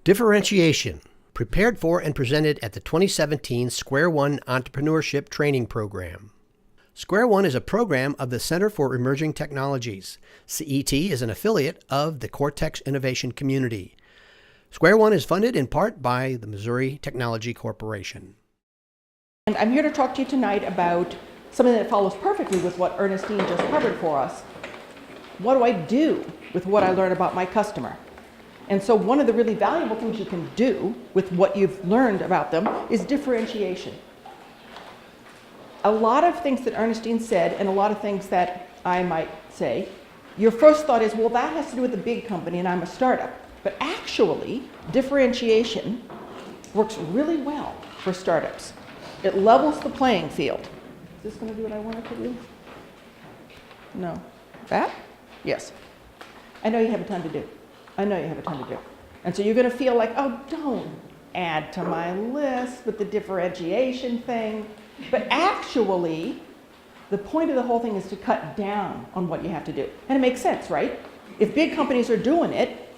Differentiation, prepared for and presented at the 2017 Square One Entrepreneurship Training Program. Square One is a program of the Center for Emerging Technologies. CET is an affiliate of the Cortex Innovation Community. Square One is funded in part by the Missouri Technology Corporation. And I'm here to talk to you tonight about something that follows perfectly with what Ernestine just covered for us. What do I do with what I learn about my customer? And so one of the really valuable things you can do with what you've learned about them is differentiation. A lot of things that Ernestine said and a lot of things that I might say, your first thought is, well, that has to do with a big company and I'm a startup. But actually, differentiation works really well for startups. It levels the playing field. Is this going to do what I want it to do? No. That? Yes. I know you have a ton to do. I know you have a ton to do. And so you're going to feel like, oh, don't add to my list with the differentiation thing. But actually, the point of the whole thing is to cut down on what you have to do. And it makes sense, right? If big companies are doing it,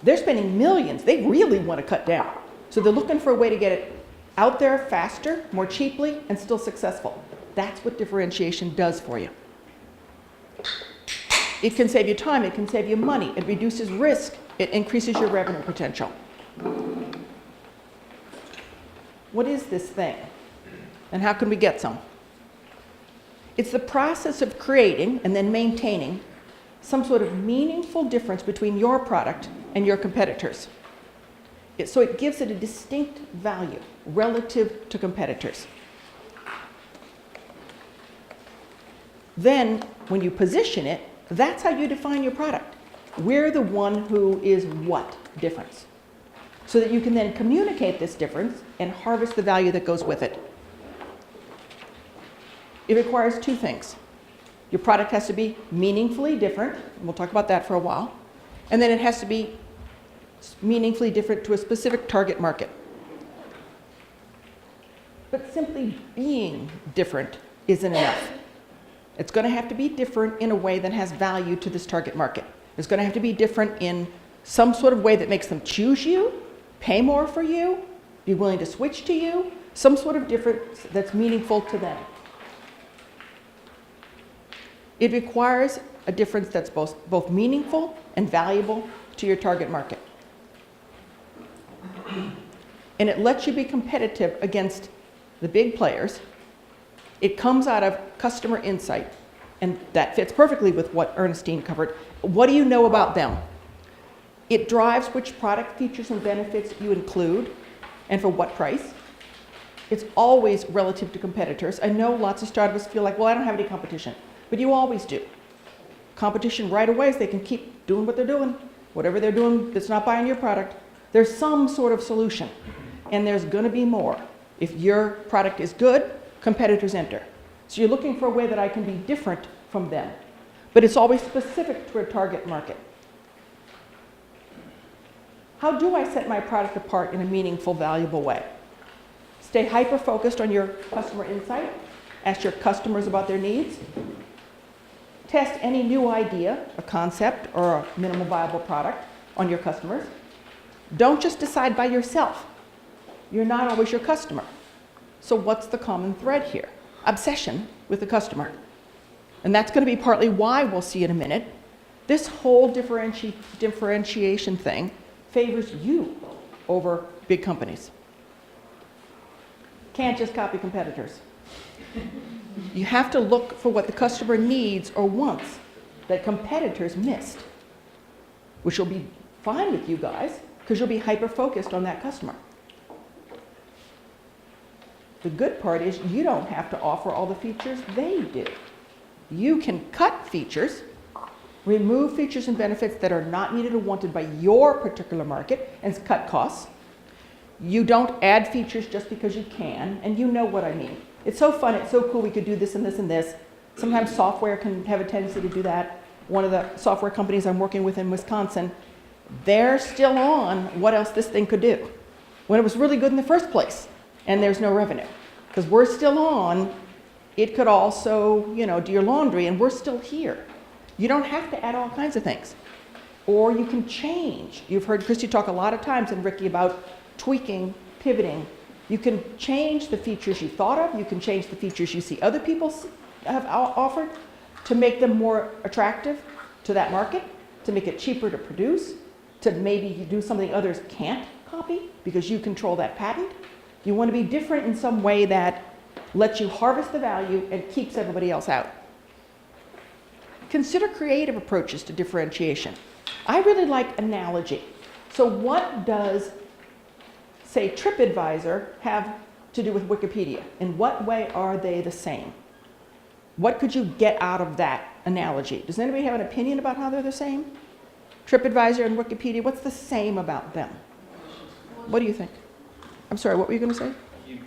they're spending millions. They really want to cut down. So they're looking for a way to get it out there faster, more cheaply, and still successful. That's what differentiation does for you. It can save you time, it can save you money, it reduces risk, it increases your revenue potential. What is this thing? And how can we get some? It's the process of creating and then maintaining some sort of meaningful difference between your product and your competitors. So it gives it a distinct value relative to competitors. Then, when you position it, that's how you define your product. We're the one who is what difference. So that you can then communicate this difference and harvest the value that goes with it. It requires two things. Your product has to be meaningfully different, and we'll talk about that for a while, and then it has to be meaningfully different to a specific target market. But simply being different isn't enough. It's going to have to be different in a way that has value to this target market. It's going to have to be different in some sort of way that makes them choose you, pay more for you, be willing to switch to you, some sort of difference that's meaningful to them. It requires a difference that's both meaningful and valuable to your target market. And it lets you be competitive against the big players. It comes out of customer insight, and that fits perfectly with what Ernestine covered. What do you know about them? It drives which product features and benefits you include, and for what price. It's always relative to competitors. I know lots of startups feel like, well, I don't have any competition, but you always do. Competition right away is they can keep doing what they're doing, whatever they're doing that's not buying your product. There's some sort of solution, and there's going to be more. If your product is good, competitors enter. So you're looking for a way that I can be different from them. But it's always specific to a target market. How do I set my product apart in a meaningful, valuable way? Stay hyper-focused on your customer insight. Ask your customers about their needs. Test any new idea, a concept, or a minimal viable product on your customers. Don't just decide by yourself. You're not always your customer. So what's the common thread here? Obsession with the customer. And that's going to be partly why we'll see in a minute. This whole differentiation thing favors you over big companies. Can't just copy competitors. You have to look for what the customer needs or wants that competitors missed, which will be fine with you guys because you'll be hyper-focused on that customer. The good part is you don't have to offer all the features they do. You can cut features, remove features and benefits that are not needed or wanted by your particular market, and cut costs. You don't add features just because you can, and you know what I mean. It's so fun, it's so cool, we could do this and this and this. Sometimes software can have a tendency to do that. One of the software companies I'm working with in Wisconsin, they're still on what else this thing could do, when it was really good in the first place. And there's no revenue. Because we're still on, it could also, do your laundry, and we're still here. You don't have to add all kinds of things. or you can change. You've heard Christy talk a lot of times and Ricky about tweaking, pivoting. You can change the features you thought of. You can change the features you see other people have offered to make them more attractive to that market, to make it cheaper to produce, to maybe do something others can't copy because you control that patent. You want to be different in some way that lets you harvest the value and keeps everybody else out. Consider creative approaches to differentiation. I really like analogy. So what does, say, TripAdvisor have to do with Wikipedia? In what way are they the same? What could you get out of that analogy? Does anybody have an opinion about how they're the same? TripAdvisor and Wikipedia, what's the same about them? What do you think? I'm sorry, what were you going to say? You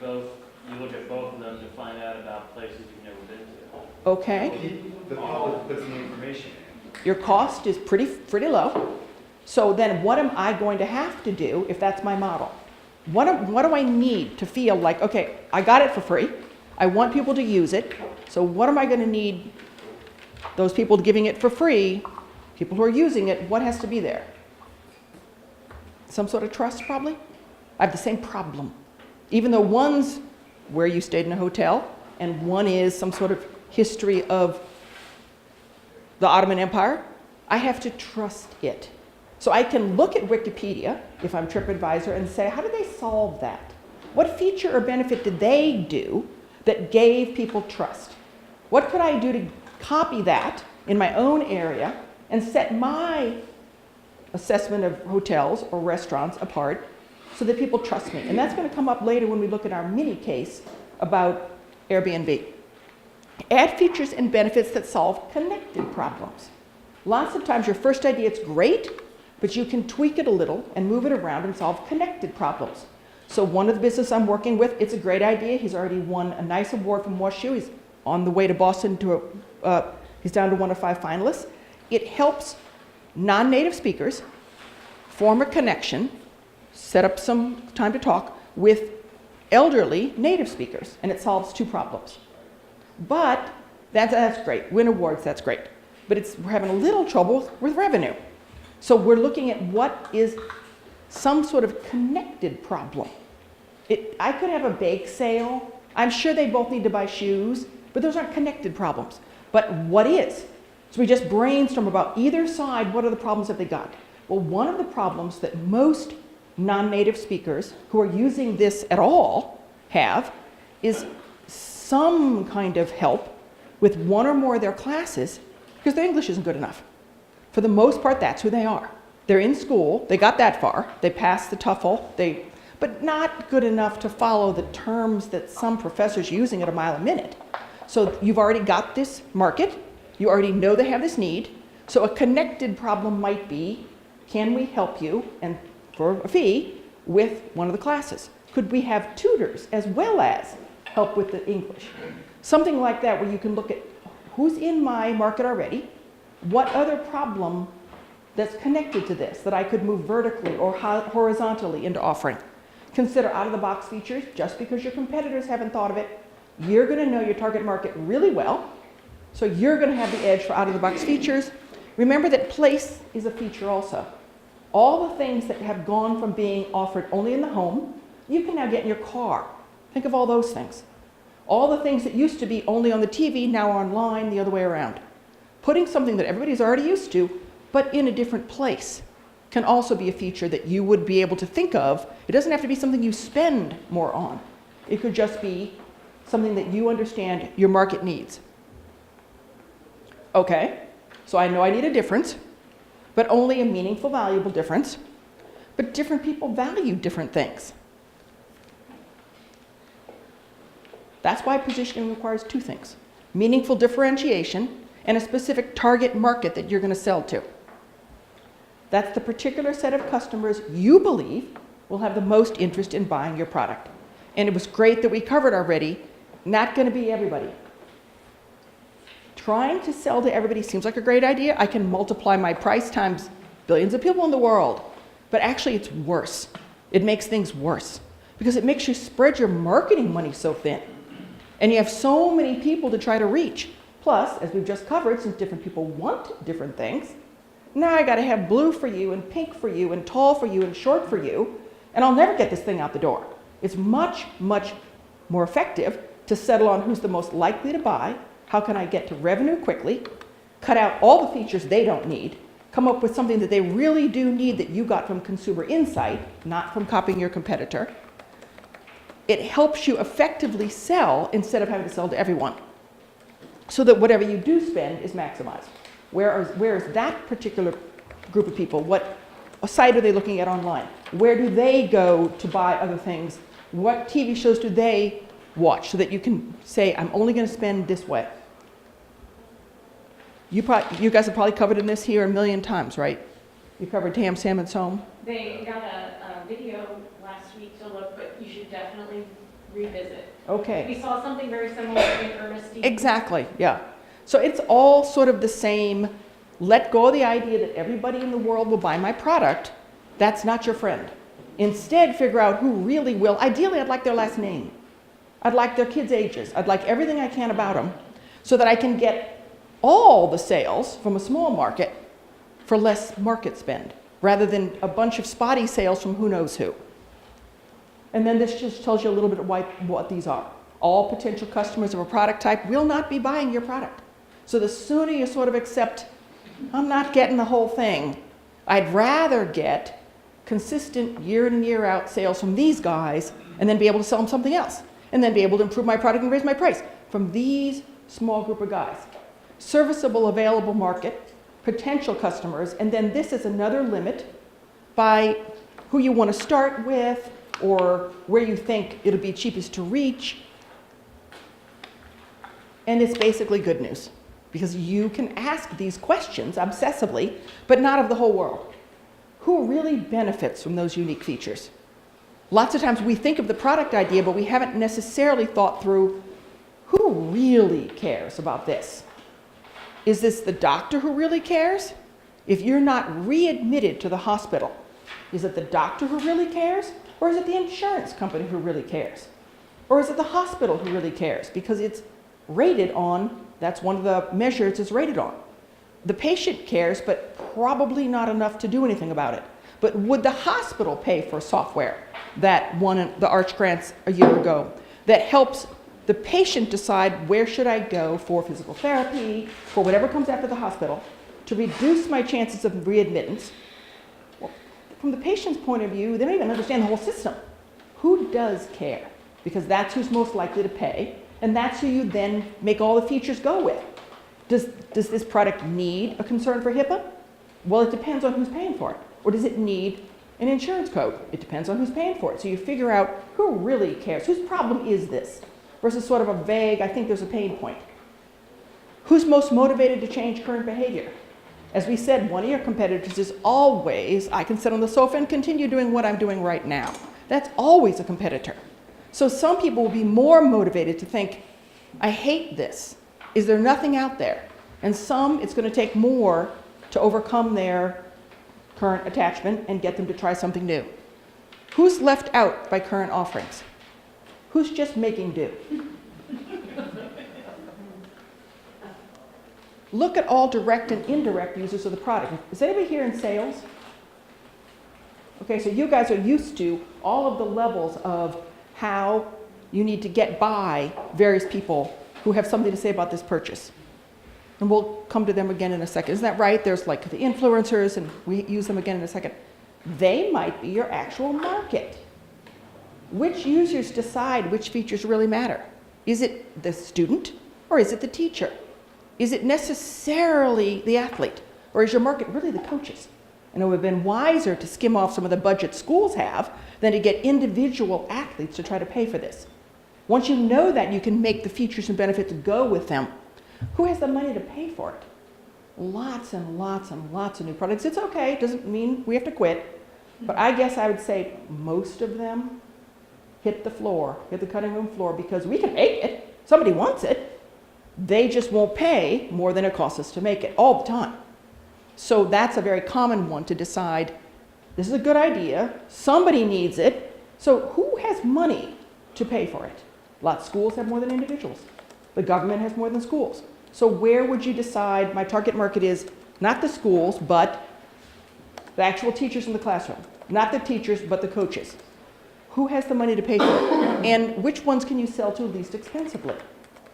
look at both of them to find out about places you've never been to. Okay. The public puts the information in. Your cost is pretty low. So then what am I going to have to do if that's my model? What do I need to feel like, okay, I got it for free. I want people to use it. So what am I going to need those people giving it for free, people who are using it, what has to be there? Some sort of trust, probably? I have the same problem. Even though one's where you stayed in a hotel, and one is some sort of history of the Ottoman Empire, I have to trust it. So I can look at Wikipedia, if I'm TripAdvisor, and say, how did they solve that? What feature or benefit did they do that gave people trust? What could I do to copy that in my own area and set my assessment of hotels or restaurants apart so that people trust me? And that's going to come up later when we look at our mini case about Airbnb. Add features and benefits that solve connected problems. Lots of times your first idea, it's great, but you can tweak it a little and move it around and solve connected problems. So one of the business I'm working with, it's a great idea. He's already won a nice award from WashU. He's on the way to Boston he's down to 1 of 5 finalists. It helps non-native speakers form a connection, set up some time to talk with elderly native speakers, and it solves 2 problems. But that's great. Win awards, that's great. But we're having a little trouble with revenue. So we're looking at what is some sort of connected problem. I could have a bake sale. I'm sure they both need to buy shoes, but those aren't connected problems. But what is? So we just brainstorm about either side, what are the problems that they got? Well, one of the problems that most non-native speakers who are using this at all have is some kind of help with one or more of their classes because their English isn't good enough. For the most part, that's who they are. They're in school, they got that far, they passed the TOEFL, but not good enough to follow the terms that some professors are using at a mile a minute. So you've already got this market, you already know they have this need, so a connected problem might be, can we help you, and for a fee, with one of the classes? Could we have tutors as well as help with the English? Something like that where you can look at who's in my market already, what other problem that's connected to this that I could move vertically or horizontally into offering. Consider out-of-the-box features. Just because your competitors haven't thought of it, you're going to know your target market really well, so you're going to have the edge for out-of-the-box features. Remember that place is a feature also. All the things that have gone from being offered only in the home, you can now get in your car. Think of all those things. All the things that used to be only on the TV, now online, the other way around. Putting something that everybody's already used to, but in a different place, can also be a feature that you would be able to think of. It doesn't have to be something you spend more on. It could just be something that you understand your market needs. Okay, so I know I need a difference, but only a meaningful, valuable difference. But different people value different things. That's why positioning requires 2 things: meaningful differentiation and a specific target market that you're going to sell to. That's the particular set of customers you believe will have the most interest in buying your product. And it was great that we covered already, not going to be everybody. Trying to sell to everybody seems like a great idea. I can multiply my price times billions of people in the world. But actually it's worse. It makes things worse because it makes you spread your marketing money so thin. And you have so many people to try to reach. Plus, as we've just covered, since different people want different things, Now I got to have blue for you and pink for you and tall for you and short for you, and I'll never get this thing out the door. It's much, much more effective to settle on who's the most likely to buy, how can I get to revenue quickly, cut out all the features they don't need, come up with something that they really do need that you got from consumer insight, not from copying your competitor. It helps you effectively sell instead of having to sell to everyone, so that whatever you do spend is maximized. Where is that particular group of people? What site are they looking at online? Where do they go to buy other things? What TV shows do they watch, so that you can say, I'm only going to spend this way? You guys have probably covered in this here a million times, right? You covered Tam Salmon's home. They got a video last week to look, but you should definitely revisit. Okay. We saw something very similar in Ernestine. Exactly, yeah. So it's all sort of the same. Let go of the idea that everybody in the world will buy my product. That's not your friend. Instead, figure out who really will. Ideally, I'd like their last name. I'd like their kids' ages. I'd like everything I can about them, so that I can get all the sales from a small market for less market spend, rather than a bunch of spotty sales from who knows who. And then this just tells you a little bit of what these are. All potential customers of a product type will not be buying your product. So the sooner you sort of accept, I'm not getting the whole thing, I'd rather get consistent year in and year out sales from these guys, and then be able to sell them something else, and then be able to improve my product and raise my price from these small group of guys. Serviceable available market, potential customers, and then this is another limit by who you want to start with, or where you think it'll be cheapest to reach. And it's basically good news, because you can ask these questions obsessively, but not of the whole world. Who really benefits from those unique features? Lots of times we think of the product idea, but we haven't necessarily thought through who really cares about this. Is this the doctor who really cares? If you're not readmitted to the hospital, is it the doctor who really cares? Or is it the insurance company who really cares? Or is it the hospital who really cares? Because it's rated on, that's one of the measures it's rated on. The patient cares, but probably not enough to do anything about it. But would the hospital pay for software that won the Arch grants a year ago that helps the patient decide where should I go for physical therapy, for whatever comes after the hospital, to reduce my chances of readmittance? Well, from the patient's point of view, they don't even understand the whole system. Who does care? Because that's who's most likely to pay, and that's who you then make all the features go with. Does this product need a concern for HIPAA? Well, it depends on who's paying for it. Or does it need an insurance code? It depends on who's paying for it. So you figure out who really cares, whose problem is this, versus sort of a vague, I think there's a pain point. Who's most motivated to change current behavior? As we said, one of your competitors is always, I can sit on the sofa and continue doing what I'm doing right now. That's always a competitor. So some people will be more motivated to think, I hate this. Is there nothing out there? And some, it's going to take more to overcome their current attachment and get them to try something new. Who's left out by current offerings? Who's just making do? Look at all direct and indirect users of the product. Is anybody here in sales? Okay, so you guys are used to all of the levels of how you need to get by various people who have something to say about this purchase. And we'll come to them again in a second. Isn't that right? There's like the influencers, and we use them again in a second. They might be your actual market. Which users decide which features really matter? Is it the student, or is it the teacher? Is it necessarily the athlete, or is your market really the coaches? And it would have been wiser to skim off some of the budget schools have than to get individual athletes to try to pay for this. Once you know that, you can make the features and benefits go with them. Who has the money to pay for it? Lots and lots and lots of new products. It's okay, it doesn't mean we have to quit. But I guess I would say most of them hit the floor, hit the cutting room floor, because we can make it. Somebody wants it. They just won't pay more than it costs us to make it all the time. So that's a very common one to decide, this is a good idea, somebody needs it, so who has money to pay for it? Lots of schools have more than individuals. The government has more than schools. So where would you decide my target market is Not the schools, but the actual teachers in the classroom. Not the teachers, but the coaches. Who has the money to pay for it? And which ones can you sell to least expensively?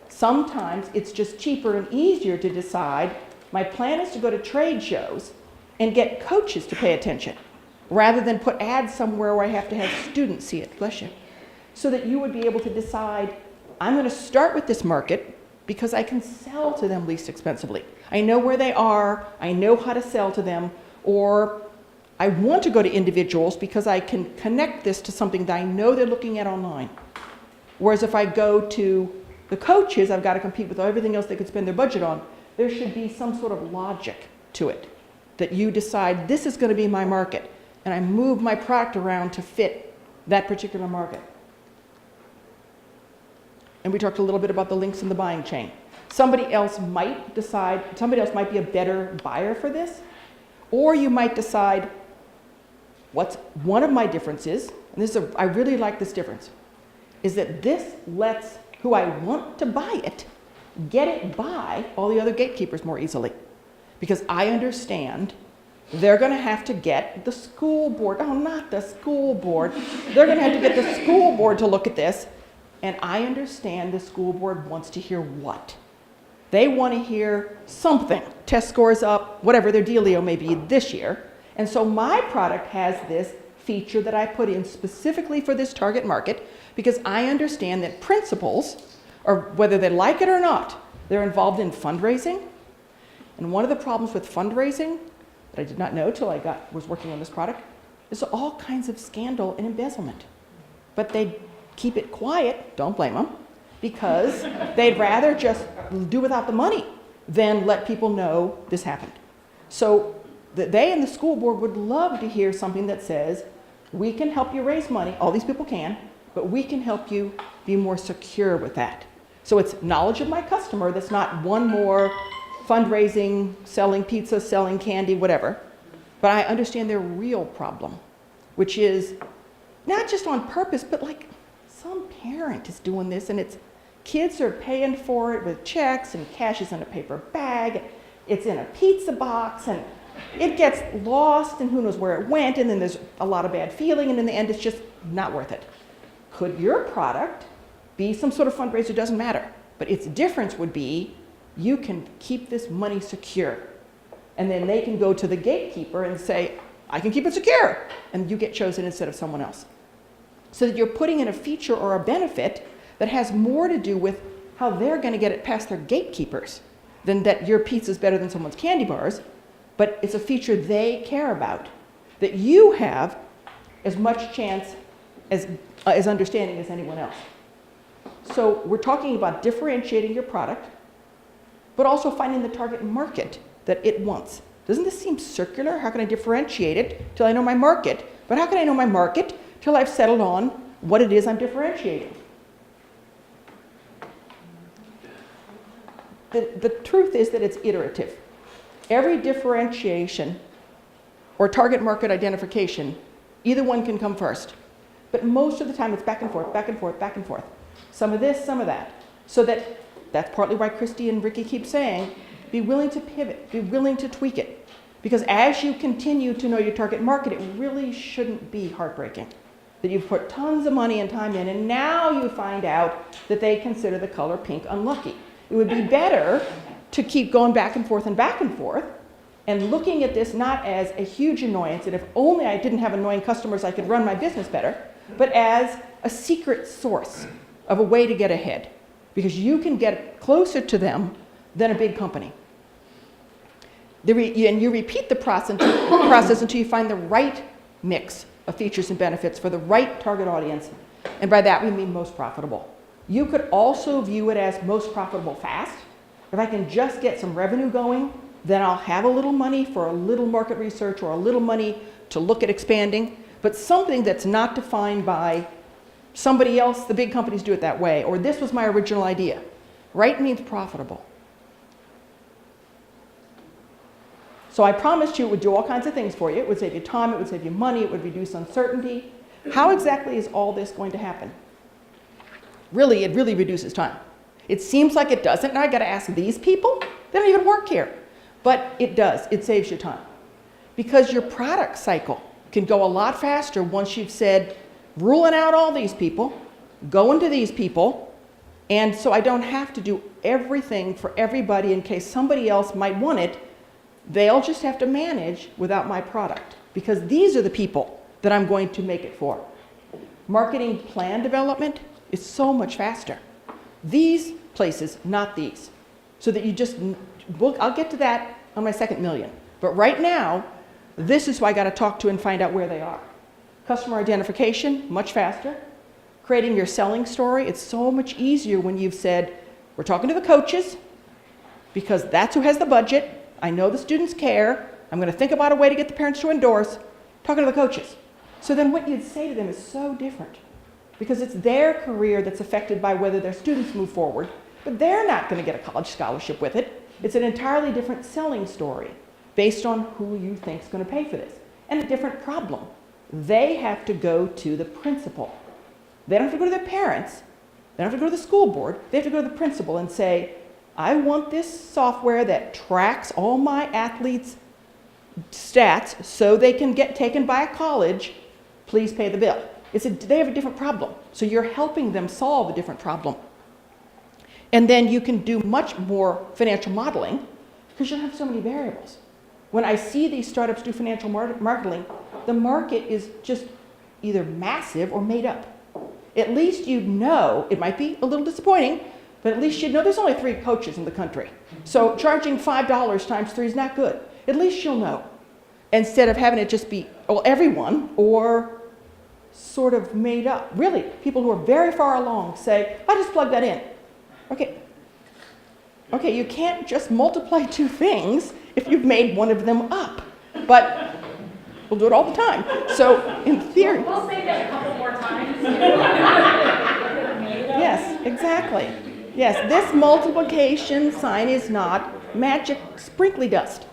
Sometimes it's just cheaper and easier to decide, my plan is to go to trade shows and get coaches to pay attention, rather than put ads somewhere where I have to have students see it, bless you. So that you would be able to decide, I'm going to start with this market because I can sell to them least expensively. I know where they are, I know how to sell to them, or I want to go to individuals because I can connect this to something that I know they're looking at online. Whereas if I go to the coaches, I've got to compete with everything else they could spend their budget on. There should be some sort of logic to it, that you decide this is going to be my market, and I move my product around to fit that particular market. And we talked a little bit about the links in the buying chain. Somebody else might decide, somebody else might be a better buyer for this, or you might decide, what's one of my differences, and this is I really like this difference, is that this lets who I want to buy it get it by all the other gatekeepers more easily. Because I understand they're going to have to get the school board, oh, not the school board, they're going to have to get the school board to look at this, and I understand the school board wants to hear what? They want to hear something, test scores up, whatever their dealio may be this year. And so my product has this feature that I put in specifically for this target market, because I understand that principals, or whether they like it or not, they're involved in fundraising. And one of the problems with fundraising that I did not know till I was working on this product is all kinds of scandal and embezzlement. But they keep it quiet, don't blame them, because they'd rather just do without the money than let people know this happened. So they and the school board would love to hear something that says, we can help you raise money, all these people can, but we can help you be more secure with that. So it's knowledge of my customer that's not one more fundraising, selling pizza, selling candy, whatever. But I understand their real problem, which is not just on purpose, but like some parent is doing this and it's kids are paying for it with checks and cash is in a paper bag. It's in a pizza box and it gets lost and who knows where it went, and then there's a lot of bad feeling, and in the end it's just not worth it. Could your product be some sort of fundraiser? Doesn't matter. But its difference would be you can keep this money secure. And then they can go to the gatekeeper and say, I can keep it secure. And you get chosen instead of someone else. So that you're putting in a feature or a benefit that has more to do with how they're going to get it past their gatekeepers than that your pizza is better than someone's candy bars. But it's a feature they care about, that you have as much chance as understanding as anyone else. So we're talking about differentiating your product, but also finding the target market that it wants. Doesn't this seem circular? How can I differentiate it till I know my market? But how can I know my market till I've settled on what it is I'm differentiating? The truth is that it's iterative. Every differentiation or target market identification, either one can come first. But most of the time it's back and forth, back and forth, back and forth. Some of this, some of that. So that's partly why Christy and Ricky keep saying, be willing to pivot, be willing to tweak it. Because as you continue to know your target market, it really shouldn't be heartbreaking. That you've put tons of money and time in, and now you find out that they consider the color pink unlucky. It would be better to keep going back and forth and looking at this not as a huge annoyance, and if only I didn't have annoying customers, I could run my business better, but as a secret source of a way to get ahead, because you can get closer to them than a big company. And you repeat the process until you find the right mix of features and benefits for the right target audience, and by that we mean most profitable. You could also view it as most profitable fast. If I can just get some revenue going, then I'll have a little money for a little market research or a little money to look at expanding, but something that's not defined by somebody else, the big companies do it that way, or this was my original idea. Right means profitable. So I promised you it would do all kinds of things for you. It would save you time, it would save you money, it would reduce uncertainty. How exactly is all this going to happen? Really, it really reduces time. It seems like it doesn't. Now I got to ask these people. They don't even work here. But it does, it saves you time. Because your product cycle can go a lot faster once you've said, ruling out all these people, going to these people, and so I don't have to do everything for everybody in case somebody else might want it. They'll just have to manage without my product, because these are the people that I'm going to make it for. Marketing plan development is so much faster. These places, not these. So that you just, I'll get to that on my second million. But right now, this is who I got to talk to and find out where they are. Customer identification, much faster. Creating your selling story, it's so much easier when you've said, we're talking to the coaches, because that's who has the budget. I know the students care. I'm going to think about a way to get the parents to endorse. Talking to the coaches. So then what you'd say to them is so different, because it's their career that's affected by whether their students move forward, but they're not going to get a college scholarship with it. It's an entirely different selling story based on who you think is going to pay for this, and a different problem. They have to go to the principal. They don't have to go to their parents. They don't have to go to the school board. They have to go to the principal and say, I want this software that tracks all my athletes' stats so they can get taken by a college. Please pay the bill. They have a different problem. So you're helping them solve a different problem. And then you can do much more financial modeling because you don't have so many variables. When I see these startups do financial marketing, the market is just either massive or made up. At least you know, it might be a little disappointing, but at least you know there's only 3 coaches in the country. So charging $5 times 3 is not good. At least you'll know. Instead of having it just be, well, everyone, or sort of made up. Really, people who are very far along say, I just plug that in. Okay, you can't just multiply 2 things if you've made one of them up. But we'll do it all the time. So in theory. We'll say that a couple more times. Yes, exactly. Yes, this multiplication sign is not magic sprinkly dust.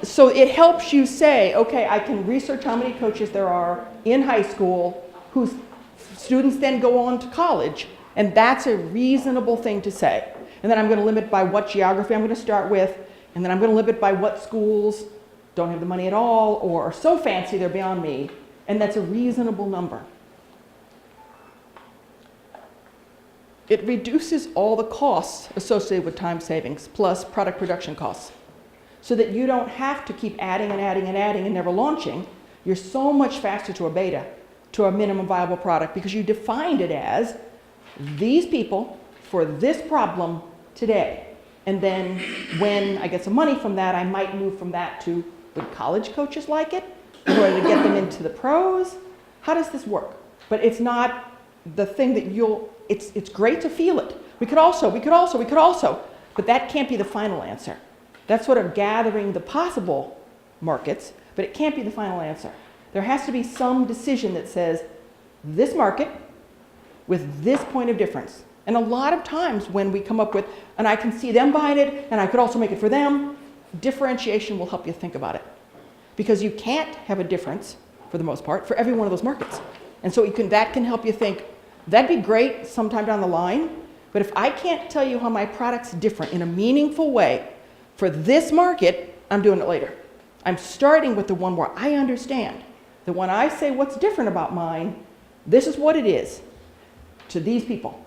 So it helps you say, okay, I can research how many coaches there are in high school whose students then go on to college, and that's a reasonable thing to say. And then I'm going to limit by what geography I'm going to start with, and then I'm going to limit by what schools don't have the money at all or are so fancy they're beyond me, and that's a reasonable number. It reduces all the costs associated with time savings plus product production costs, so that you don't have to keep adding and adding and adding and never launching. You're so much faster to a beta, to a minimum viable product, because you defined it as these people for this problem today. And then when I get some money from that, I might move from that to, would college coaches like it in order to get them into the pros? How does this work? But it's not the thing that it's great to feel it. We could also, but that can't be the final answer. That's sort of gathering the possible markets, but it can't be the final answer. There has to be some decision that says, this market with this point of difference. And a lot of times when we come up with, and I can see them buying it, and I could also make it for them, differentiation will help you think about it. Because you can't have a difference, for the most part, for every one of those markets. And so that can help you think, that'd be great sometime down the line, but if I can't tell you how my product's different in a meaningful way for this market, I'm doing it later. I'm starting with the one where I understand that when I say what's different about mine, this is what it is to these people.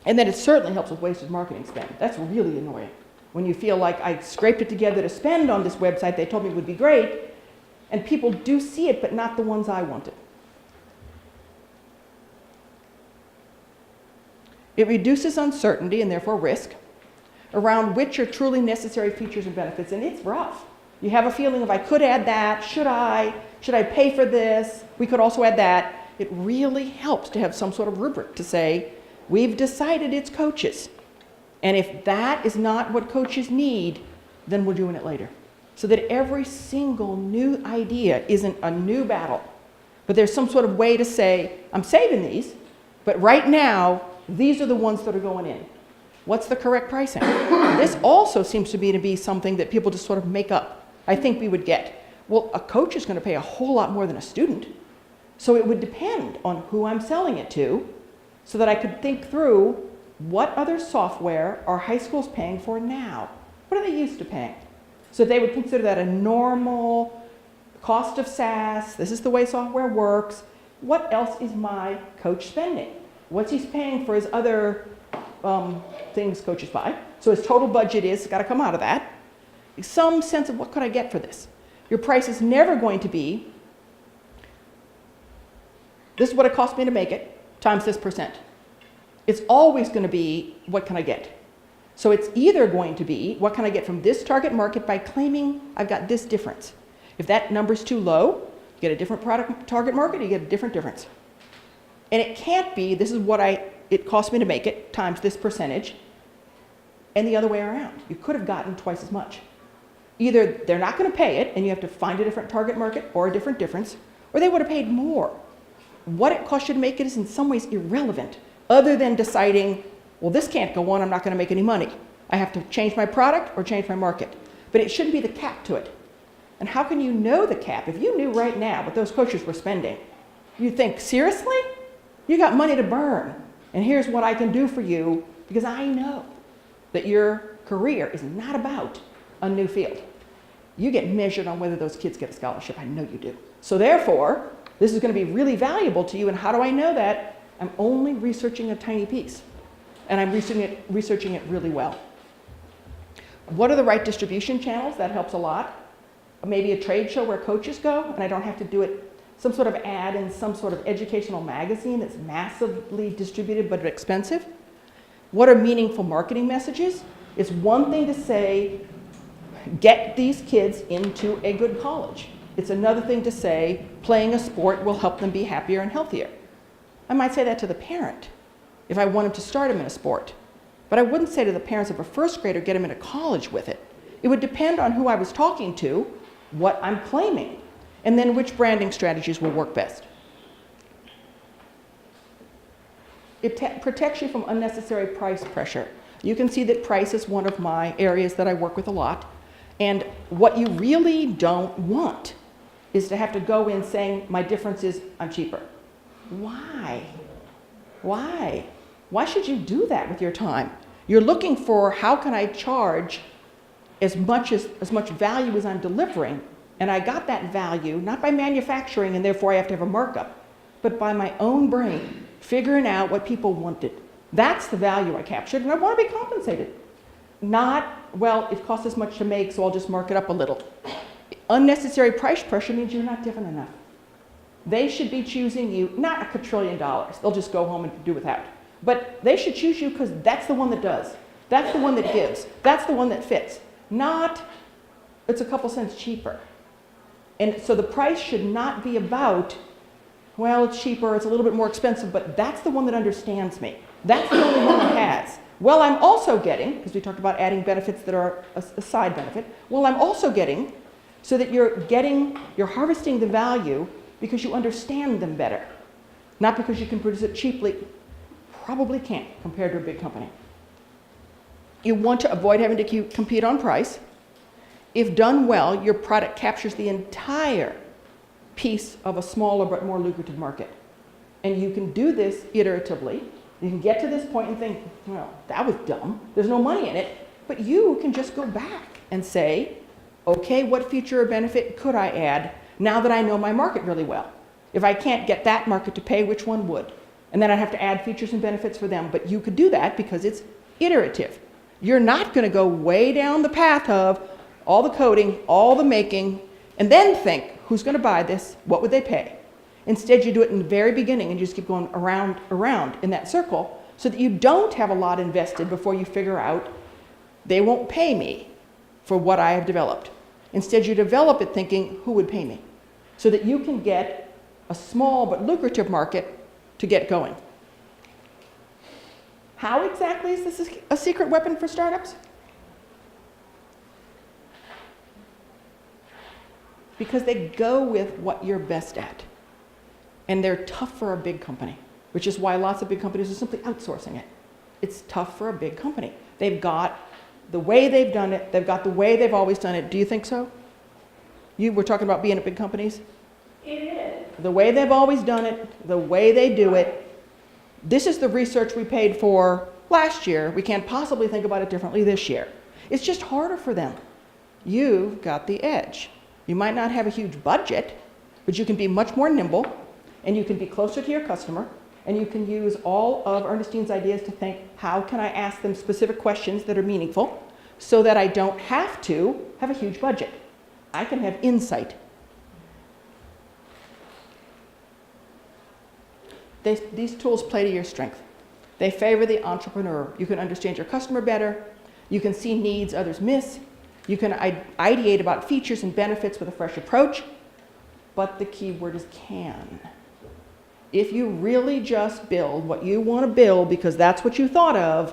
And then it certainly helps with wasted marketing spend. That's really annoying. When you feel like I scraped it together to spend on this website they told me would be great, and people do see it, but not the ones I wanted. It reduces uncertainty and therefore risk around which are truly necessary features and benefits, and it's rough. You have a feeling of, I could add that, should I pay for this? We could also add that. It really helps to have some sort of rubric to say, we've decided it's coaches. And if that is not what coaches need, then we're doing it later. So that every single new idea isn't a new battle, but there's some sort of way to say, I'm saving these, but right now, these are the ones that are going in. What's the correct pricing? This also seems to be something that people just sort of make up. I think we would get, well, a coach is going to pay a whole lot more than a student. So it would depend on who I'm selling it to so that I could think through what other software are high schools paying for now? What are they used to paying? So they would consider that a normal cost of SaaS. This is the way software works. What else is my coach spending? What's he paying for his other things coaches buy? So his total budget is got to come out of that. Some sense of what could I get for this? Your price is never going to be, this is what it cost me to make it, times this percent. It's always going to be, what can I get? So it's either going to be, what can I get from this target market by claiming I've got this difference. If that number's too low, you get a different product target market, you get a different difference. And it can't be, this is what it cost me to make it, times this percentage, and the other way around. You could have gotten twice as much. Either they're not going to pay it, and you have to find a different target market or a different difference, or they would have paid more. What it cost you to make it is in some ways irrelevant, other than deciding, well, this can't go on, I'm not going to make any money. I have to change my product or change my market. But it shouldn't be the cap to it. And how can you know the cap? If you knew right now what those coaches were spending, you'd think, seriously? You got money to burn, and here's what I can do for you, because I know that your career is not about a new field. You get measured on whether those kids get a scholarship. I know you do. So therefore, this is going to be really valuable to you. And how do I know that? I'm only researching a tiny piece. And I'm researching it really well. What are the right distribution channels? That helps a lot. Maybe a trade show where coaches go, and I don't have to do it, some sort of ad in some sort of educational magazine that's massively distributed but expensive. What are meaningful marketing messages? It's one thing to say, get these kids into a good college. It's another thing to say, playing a sport will help them be happier and healthier. I might say that to the parent if I wanted to start him in a sport. But I wouldn't say to the parents of a first grader, get him into college with it. It would depend on who I was talking to, what I'm claiming, and then which branding strategies will work best. It protects you from unnecessary price pressure. You can see that price is one of my areas that I work with a lot. And what you really don't want is to have to go in saying, my difference is I'm cheaper. Why? Why? Why should you do that with your time? You're looking for, how can I charge as much value as I'm delivering? And I got that value, not by manufacturing, and therefore I have to have a markup, but by my own brain, figuring out what people wanted. That's the value I captured, and I want to be compensated. Not, well, it costs this much to make, so I'll just mark it up a little. Unnecessary price pressure means you're not different enough. They should be choosing you, not $1 quadrillion. They'll just go home and do without. But they should choose you because that's the one that does. That's the one that gives. That's the one that fits. Not, it's a couple cents cheaper. And so the price should not be about, well, it's cheaper, it's a little bit more expensive, but that's the one that understands me. That's the only one that has. Well, I'm also getting, because we talked about adding benefits that are a side benefit, well, I'm also getting, so that you're harvesting the value because you understand them better. Not because you can produce it cheaply. Probably can't compared to a big company. You want to avoid having to compete on price. If done well, your product captures the entire piece of a smaller but more lucrative market. And you can do this iteratively. You can get to this point and think, well, that was dumb. There's no money in it. But you can just go back and say, okay, what feature or benefit could I add now that I know my market really well? If I can't get that market to pay, which one would? And then I'd have to add features and benefits for them. But you could do that because it's iterative. You're not going to go way down the path of all the coding, all the making, and then think, who's going to buy this? What would they pay? Instead, you do it in the very beginning and you just keep going around in that circle so that you don't have a lot invested before you figure out they won't pay me for what I have developed. Instead, you develop it thinking, who would pay me? So that you can get a small but lucrative market to get going. How exactly is this a secret weapon for startups? Because they go with what you're best at. And they're tough for a big company, which is why lots of big companies are simply outsourcing it. It's tough for a big company. They've got the way they've done it. They've got the way they've always done it. Do you think so? You were talking about being at big companies? It is. The way they've always done it, the way they do it. This is the research we paid for last year. We can't possibly think about it differently this year. It's just harder for them. You've got the edge. You might not have a huge budget, but you can be much more nimble, and you can be closer to your customer, and you can use all of Ernestine's ideas to think, how can I ask them specific questions that are meaningful so that I don't have to have a huge budget? I can have insight. These tools play to your strength. They favor the entrepreneur. You can understand your customer better. You can see needs others miss. You can ideate about features and benefits with a fresh approach. But the key word is can. If you really just build what you want to build because that's what you thought of,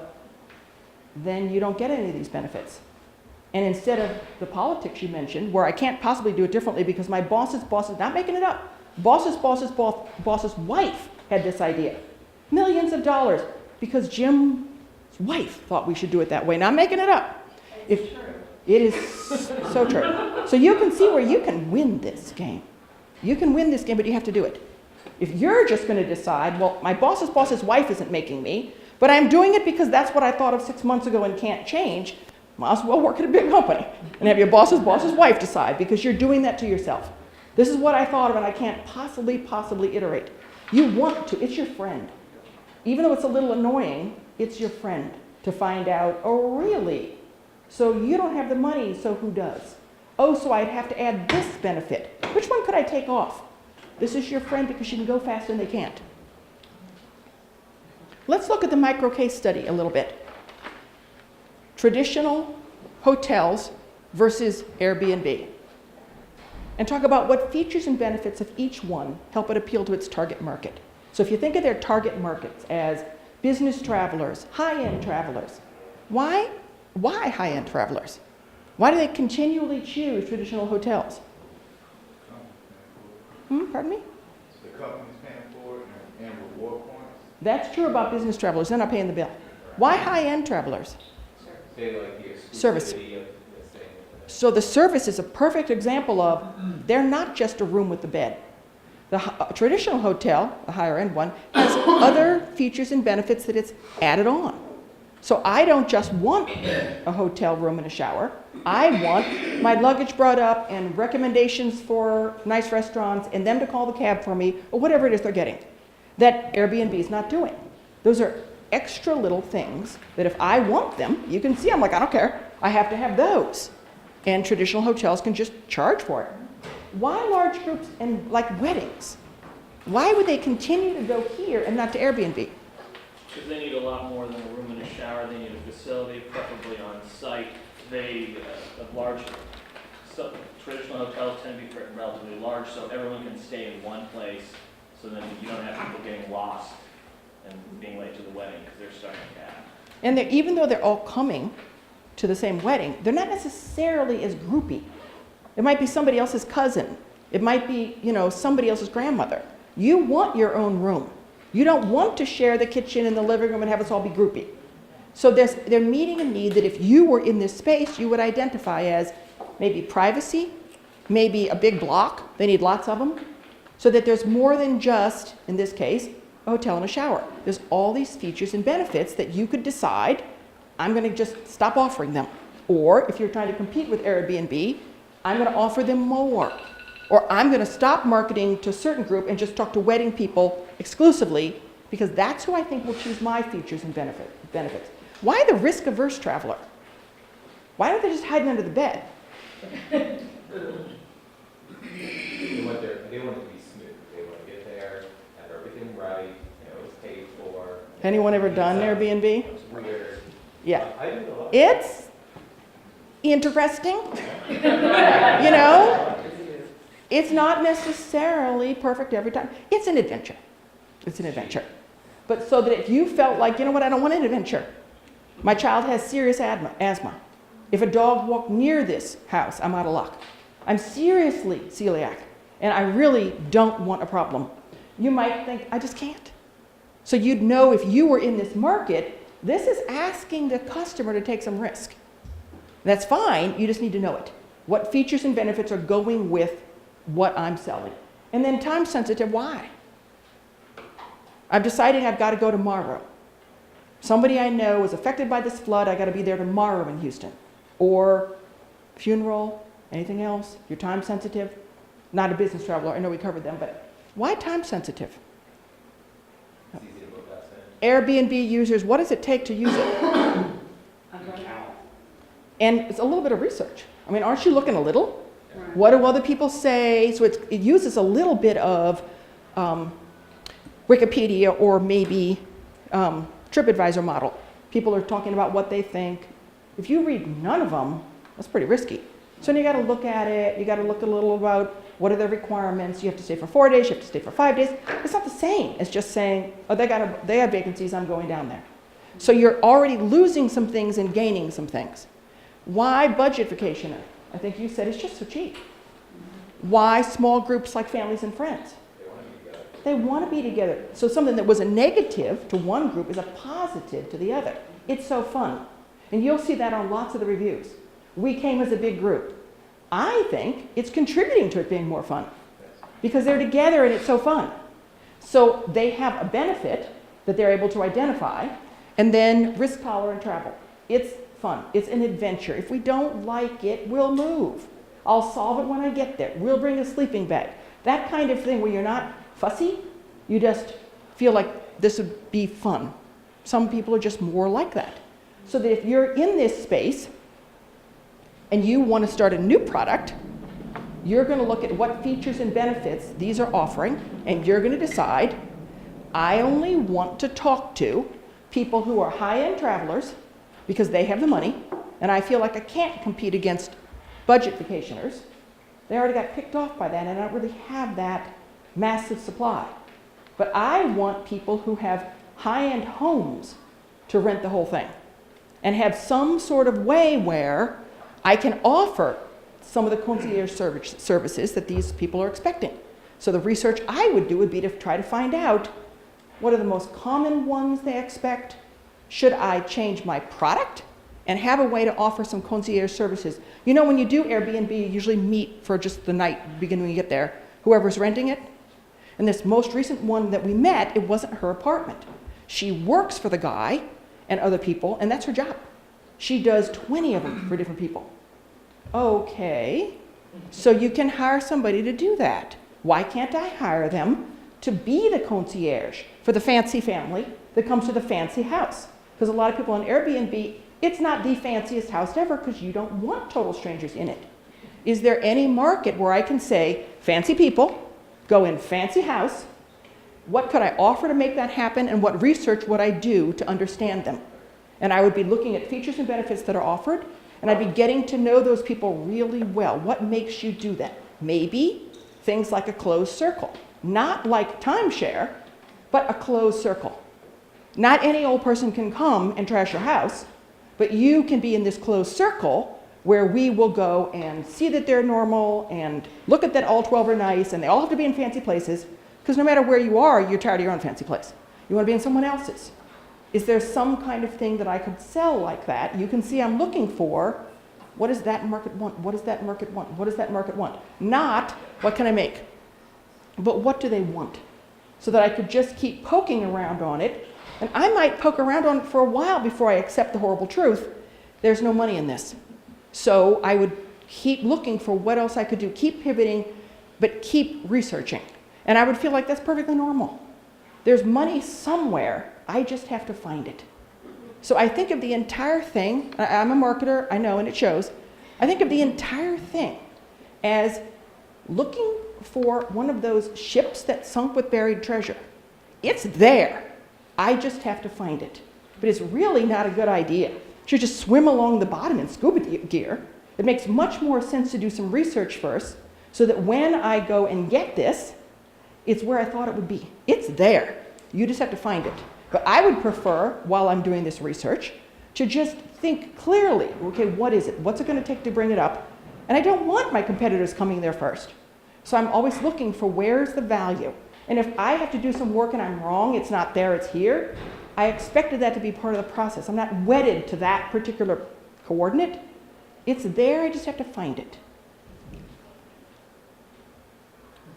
then you don't get any of these benefits. And instead of the politics you mentioned, where I can't possibly do it differently because my boss's boss, not making it up, boss's wife had this idea. Millions of dollars because Jim's wife thought we should do it that way. Not making it up. It is so true. So you can see where you can win this game. You can win this game, but you have to do it. If you're just going to decide, well, my boss's wife isn't making me, but I'm doing it because that's what I thought of 6 months ago and can't change, might as well work at a big company and have your boss's wife decide because you're doing that to yourself. This is what I thought of and I can't possibly iterate. You want to, it's your friend. Even though it's a little annoying, it's your friend to find out, oh really? So you don't have the money, so who does? Oh, so I'd have to add this benefit. Which one could I take off? This is your friend because you can go faster and they can't. Let's look at the micro case study a little bit. Traditional hotels versus Airbnb. And talk about what features and benefits of each one help it appeal to its target market. So if you think of their target markets as business travelers, high-end travelers, why high-end travelers? Why do they continually choose traditional hotels? Pardon me? The company's paying for it and reward points. That's true about business travelers. They're not paying the bill. Why high-end travelers? They like the exclusivity Service. of the thing. So the service is a perfect example of they're not just a room with a bed. The traditional hotel, the higher end one, has other features and benefits that it's added on. So I don't just want a hotel room and a shower. I want my luggage brought up and recommendations for nice restaurants and them to call the cab for me or whatever it is they're getting that Airbnb is not doing. Those are extra little things that if I want them, you can see I'm like, I don't care. I have to have those. And traditional hotels can just charge for it. Why large groups and like weddings? Why would they continue to go here and not to Airbnb? Because they need a lot more than a room and a shower. They need a facility, preferably on site. Traditional hotels tend to be relatively large, so everyone can stay in one place, so then you don't have people getting lost and being late to the wedding because they're stuck in a cab. And even though they're all coming to the same wedding, they're not necessarily as groupy. It might be somebody else's cousin. It might be, somebody else's grandmother. You want your own room. You don't want to share the kitchen and the living room and have us all be groupie. So they're meeting a need that if you were in this space, you would identify as maybe privacy, maybe a big block. They need lots of them. So that there's more than just, in this case, a hotel and a shower. There's all these features and benefits that you could decide, I'm going to just stop offering them. Or if you're trying to compete with Airbnb, I'm going to offer them more. Or I'm going to stop marketing to a certain group and just talk to wedding people exclusively because that's who I think will choose my features and benefits. Why the risk-averse traveler? Why don't they just hide under the bed? They want it to be smooth. They want to get there, have everything right, it's paid for. Anyone ever done Airbnb? It's weird. Yeah. I do a lot. It's interesting. It's not necessarily perfect every time. It's an adventure. It's an adventure. But so that if you felt like, I don't want an adventure. My child has serious asthma. If a dog walked near this house, I'm out of luck. I'm seriously celiac, and I really don't want a problem. You might think, I just can't. So you'd know if you were in this market, this is asking the customer to take some risk. That's fine, you just need to know it. What features and benefits are going with what I'm selling? And then time sensitive, why? I'm deciding I've got to go tomorrow. Somebody I know is affected by this flood, I gotta be there tomorrow in Houston. Or funeral, anything else, you're time sensitive. Not a business traveler, I know we covered them, but why time sensitive? It's easy to book us in. Airbnb users, what does it take to use it? And it's a little bit of research. I mean, aren't you looking a little? What do other people say? So it uses a little bit of Wikipedia or maybe TripAdvisor model. People are talking about what they think. If you read none of them, that's pretty risky. So you got to look at it. You got to look a little about what are the requirements. You have to stay for 4 days. You have to stay for 5 days. It's not the same as just saying, oh, they have vacancies. I'm going down there. So you're already losing some things and gaining some things. Why budget vacationer? I think you said it's just so cheap. Why small groups like families and friends? They want to be together. So something that was a negative to one group is a positive to the other. It's so fun. And you'll see that on lots of the reviews. We came as a big group. I think it's contributing to it being more fun because they're together and it's so fun. So they have a benefit that they're able to identify, and then risk tolerant travel. It's fun. It's an adventure. If we don't like it, we'll move. I'll solve it when I get there. We'll bring a sleeping bag. That kind of thing where you're not fussy, you just feel like this would be fun. Some people are just more like that. So that if you're in this space and you want to start a new product, you're going to look at what features and benefits these are offering, and you're going to decide, I only want to talk to people who are high-end travelers because they have the money, and I feel like I can't compete against budget vacationers. They already got picked off by that, and I don't really have that massive supply. But I want people who have high-end homes to rent the whole thing and have some sort of way where I can offer some of the concierge services that these people are expecting. So the research I would do would be to try to find out what are the most common ones they expect. Should I change my product and have a way to offer some concierge services? You know, when you do Airbnb, you usually meet for just the night, beginning when you get there, whoever's renting it. And this most recent one that we met, it wasn't her apartment. She works for the guy and other people, and that's her job. She does 20 of them for different people. Okay, so you can hire somebody to do that. Why can't I hire them to be the concierge for the fancy family that comes to the fancy house? Because a lot of people on Airbnb, it's not the fanciest house ever because you don't want total strangers in it. Is there any market where I can say, fancy people, go in fancy house, what could I offer to make that happen, and what research would I do to understand them? And I would be looking at features and benefits that are offered, and I'd be getting to know those people really well. What makes you do that? Maybe things like a closed circle. Not like timeshare, but a closed circle. Not any old person can come and trash your house, but you can be in this closed circle where we will go and see that they're normal and look at that all 12 are nice, and they all have to be in fancy places, because no matter where you are, you're tired of your own fancy place. You want to be in someone else's. Is there some kind of thing that I could sell like that? You can see I'm looking for, what does that market want? What does that market want? What does that market want? Not, what can I make? But what do they want? So that I could just keep poking around on it. And I might poke around on it for a while before I accept the horrible truth. There's no money in this. So I would keep looking for what else I could do, keep pivoting, but keep researching. And I would feel like that's perfectly normal. There's money somewhere, I just have to find it. So I think of the entire thing, I'm a marketer, I know, and it shows. I think of the entire thing as looking for one of those ships that sunk with buried treasure. It's there. I just have to find it. But it's really not a good idea. You should just swim along the bottom in scuba gear. It makes much more sense to do some research first so that when I go and get this, it's where I thought it would be. It's there. You just have to find it. But I would prefer, while I'm doing this research, to just think clearly, okay, what is it? What's it going to take to bring it up? And I don't want my competitors coming there first. So I'm always looking for where's the value. And if I have to do some work and I'm wrong, it's not there, it's here, I expected that to be part of the process. I'm not wedded to that particular coordinate. It's there, I just have to find it.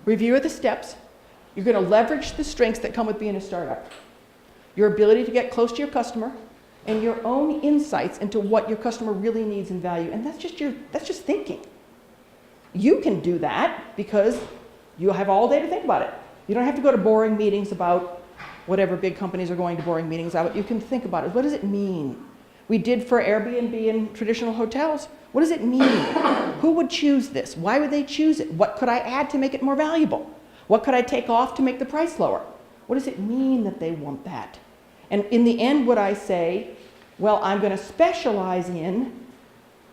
Review of the steps. You're going to leverage the strengths that come with being a startup. your ability to get close to your customer, and your own insights into what your customer really needs and value. And that's just thinking. You can do that because you have all day to think about it. You don't have to go to boring meetings about whatever big companies are going to boring meetings about. You can think about it. What does it mean? We did for Airbnb and traditional hotels. What does it mean? Who would choose this? Why would they choose it? What could I add to make it more valuable? What could I take off to make the price lower? What does it mean that they want that? And in the end, would I say, well, I'm going to specialize in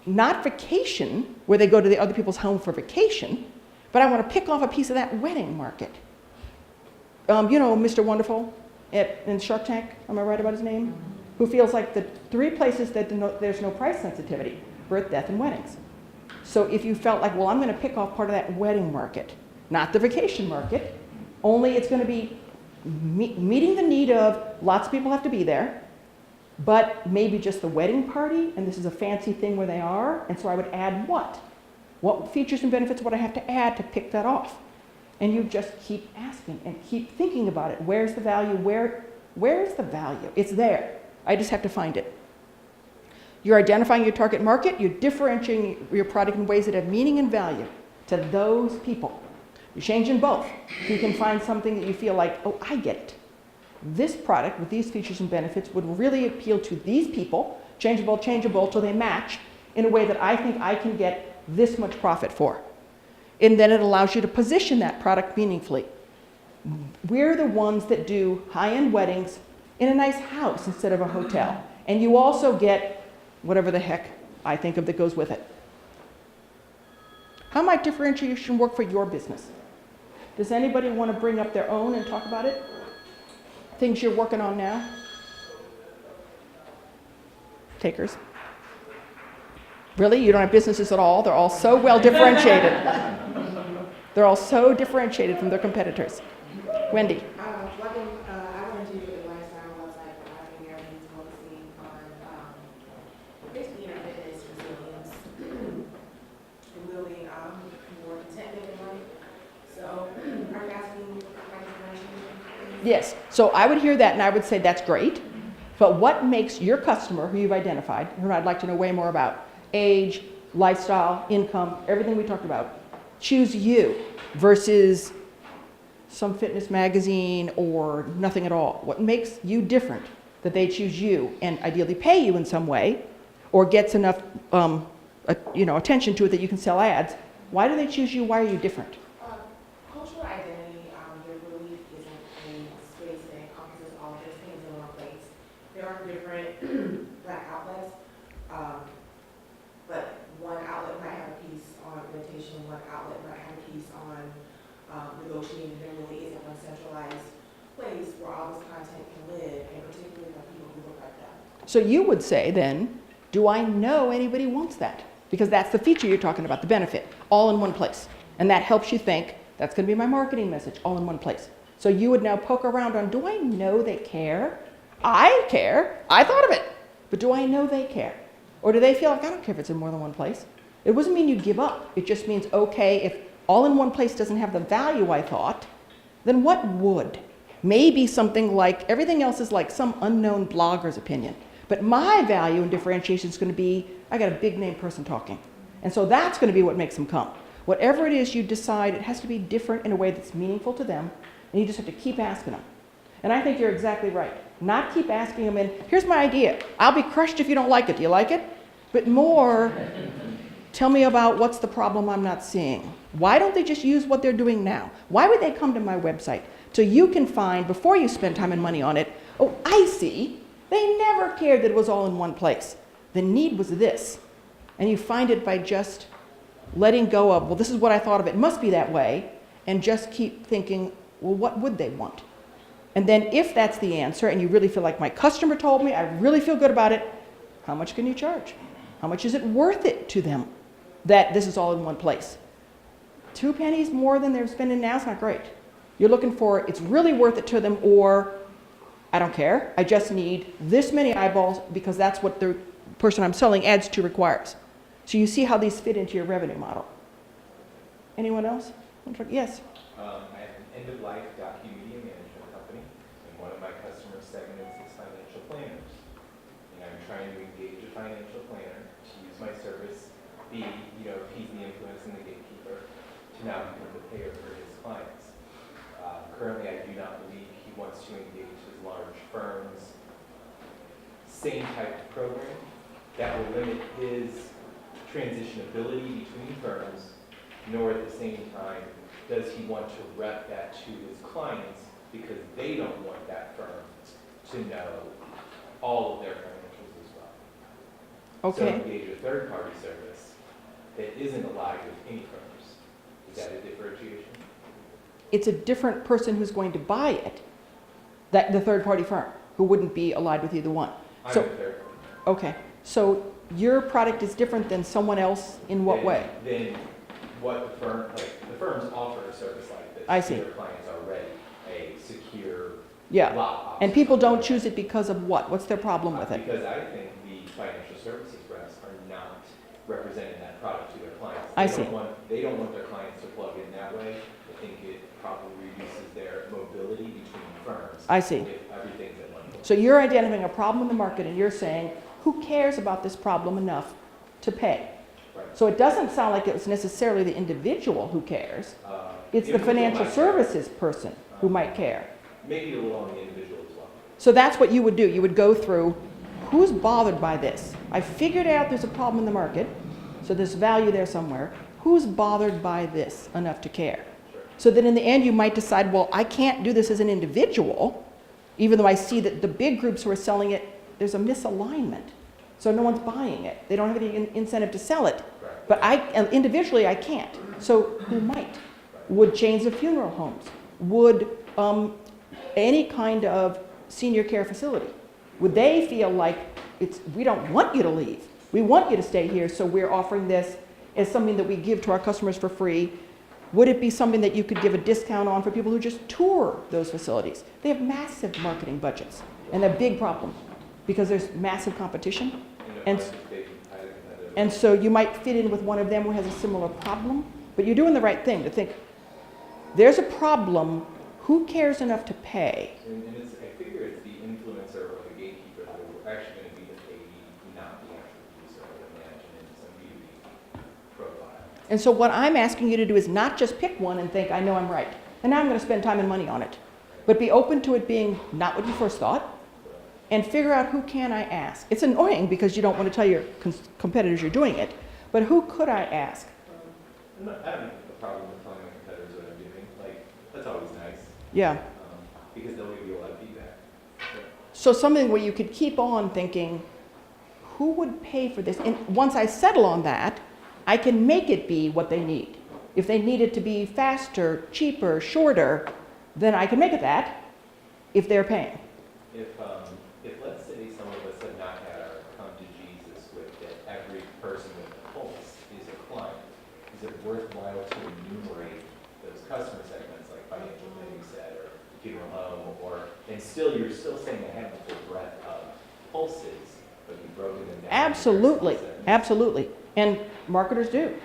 not vacation, where they go to the other people's home for vacation, but I want to pick off a piece of that wedding market. You know, Mr. Wonderful in Shark Tank, am I right about his name? Who feels like the 3 places that there's no price sensitivity: birth, death, and weddings. So if you felt like, well, I'm going to pick off part of that wedding market, not the vacation market, only it's going to be meeting the need of lots of people have to be there, but maybe just the wedding party, and this is a fancy thing where they are, and so I would add what? What features and benefits would I have to add to pick that off? And you just keep asking and keep thinking about it. Where's the value? Where's the value? It's there. I just have to find it. You're identifying your target market. You're differentiating your product in ways that have meaning and value to those people. You're changing both. You can find something that you feel like, oh, I get it. This product with these features and benefits would really appeal to these people, changeable, till they match in a way that I think I can get this much profit for. And then it allows you to position that product meaningfully. We're the ones that do high-end weddings in a nice house instead of a hotel. And you also get whatever the heck I think of that goes with it. How might differentiation work for your business? Does anybody want to bring up their own and talk about it? Things you're working on now? Takers. Really? You don't have businesses at all? They're all so well differentiated. They're all so differentiated from their competitors. Wendy. I want to do a lifestyle website for African Americans focusing on basically fitness, resilience, and building more contentment in life. So, are you asking my information? Yes. So I would hear that and I would say that's great. But what makes your customer, who you've identified, who I'd like to know way more about, age, lifestyle, income, everything we talked about, choose you versus some fitness magazine or nothing at all? What makes you different that they choose you and ideally pay you in some way or gets enough attention to it that you can sell ads? Why do they choose you? Why are you different? Cultural identity, there really isn't a space that encompasses all of those things in one place. There are different Black outlets, but one outlet might have a piece on meditation, one outlet might have a piece on negotiating. There really isn't one centralized place where all this content can live, and particularly for people who look like that. So you would say then, do I know anybody wants that? Because that's the feature you're talking about, the benefit, all in one place. And that helps you think, that's going to be my marketing message, all in one place. So you would now poke around on, do I know they care? I care. I thought of it. But do I know they care? Or do they feel like, I don't care if it's in more than one place? It doesn't mean you give up. It just means, okay, if all in one place doesn't have the value I thought, then what would? Maybe something like, everything else is like some unknown blogger's opinion. But my value and differentiation is going to be, I got a big name person talking. And so that's going to be what makes them come. Whatever it is you decide, it has to be different in a way that's meaningful to them, and you just have to keep asking them. And I think you're exactly right. Not keep asking them, and here's my idea. I'll be crushed if you don't like it. Do you like it? But more, tell me about what's the problem I'm not seeing. Why don't they just use what they're doing now? Why would they come to my website? So you can find, before you spend time and money on it, oh, I see. They never cared that it was all in one place. The need was this. And you find it by just letting go of, well, this is what I thought of it. It must be that way. And just keep thinking, well, what would they want? And then if that's the answer, and you really feel like my customer told me, I really feel good about it, how much can you charge? How much is it worth it to them that this is all in one place? 2 pennies more than they're spending now is not great. You're looking for, it's really worth it to them, or I don't care, I just need this many eyeballs because that's what the person I'm selling ads to requires. So you see how these fit into your revenue model. Anyone else? Yes? I have an end-of-life docu-media management company in one of my customer segments is financial planners. And I'm trying to engage a financial planner to use my service, be, if he's the influence and the gatekeeper, to now become the payer for his clients. Currently, I do not believe he wants to engage his large firms. Same type of program that will limit his transitionability between firms, nor at the same time does he want to rep that to his clients because they don't want that firm to know all of their financials as well. So Okay. engage a third-party service that isn't allied with any firms. Is that a differentiation? It's a different person who's going to buy it, that the third-party firm, who wouldn't be allied with either one. I'm So, a third party. okay, so your product is different than someone else in what way? Then what the firms offer a service like this I see. to their clients already, a secure Yeah, lot. and people don't choose it because of what? What's their problem with it? Because I think the financial services reps are not representing that product to their clients. I They see. they don't want their clients to plug in that way. I think it probably reduces their mobility between firms. I see. If everything's at one place. So you're identifying a problem in the market and you're saying, who cares about this problem enough to pay? Right. So it doesn't sound like it's necessarily the individual who cares. It's the Individual financial might care. services person who might care. Maybe a little on the individual as well. So that's what you would do. You would go through, who's bothered by this? I figured out there's a problem in the market, so there's value there somewhere. Who's bothered by this enough to care? Sure. So that in the end you might decide, well, I can't do this as an individual, even though I see that the big groups who are selling it, there's a misalignment. So no one's buying it. They don't have any incentive to sell it. Right. But individually I can't. So who might? Would chains of funeral homes? Would any kind of senior care facility? Would they feel like we don't want you to leave. We want you to stay here, so we're offering this as something that we give to our customers for free. Would it be something that you could give a discount on for people who just tour those facilities? They have massive marketing budgets, and they're a big problem because there's massive competition. And so you might fit in with one of them who has a similar problem, but you're doing the right thing to think, there's a problem, who cares enough to pay? And I figure it's the influencer or the gatekeeper that are actually going to be the payee, not the actual producer or the management in some beauty profile. And so what I'm asking you to do is not just pick one and think, I know I'm right, and now I'm going to spend time and money on it, but be open to it being not what you first thought, and figure out who can I ask. It's annoying because you don't want to tell your competitors you're doing it, but who could I ask? I don't have a problem with telling my competitors what I'm doing. Like, that's always nice. Yeah. Because they'll give you a lot of feedback. So something where you could keep on thinking, who would pay for this? And once I settle on that, I can make it be what they need. If they need it to be faster, cheaper, shorter, then I can make it that if they're paying. If let's say some of us have not had our come to Jesus with that every person with a pulse is a client, is it worthwhile to enumerate those customer segments like financial planning you said, or funeral home, you're still saying I have the full breadth of pulses, but you've broken them down. Absolutely, absolutely. And marketers do.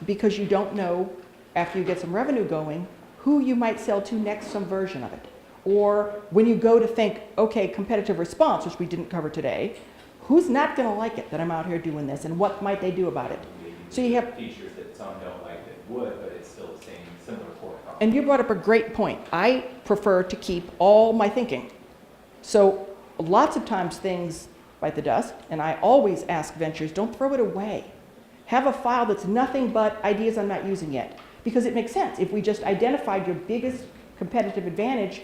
Because you don't know, after you get some revenue going, who you might sell to next, some version of it. Or when you go to think, okay, competitive response, which we didn't cover today, who's not going to like it that I'm out here doing this, and what might they do about it? So you have features that some don't like that would, but it's still the same, similar core concept. And you brought up a great point. I prefer to keep all my thinking. So lots of times things bite the dust, and I always ask ventures, don't throw it away. Have a file that's nothing but ideas I'm not using yet. Because it makes sense. If we just identified your biggest competitive advantage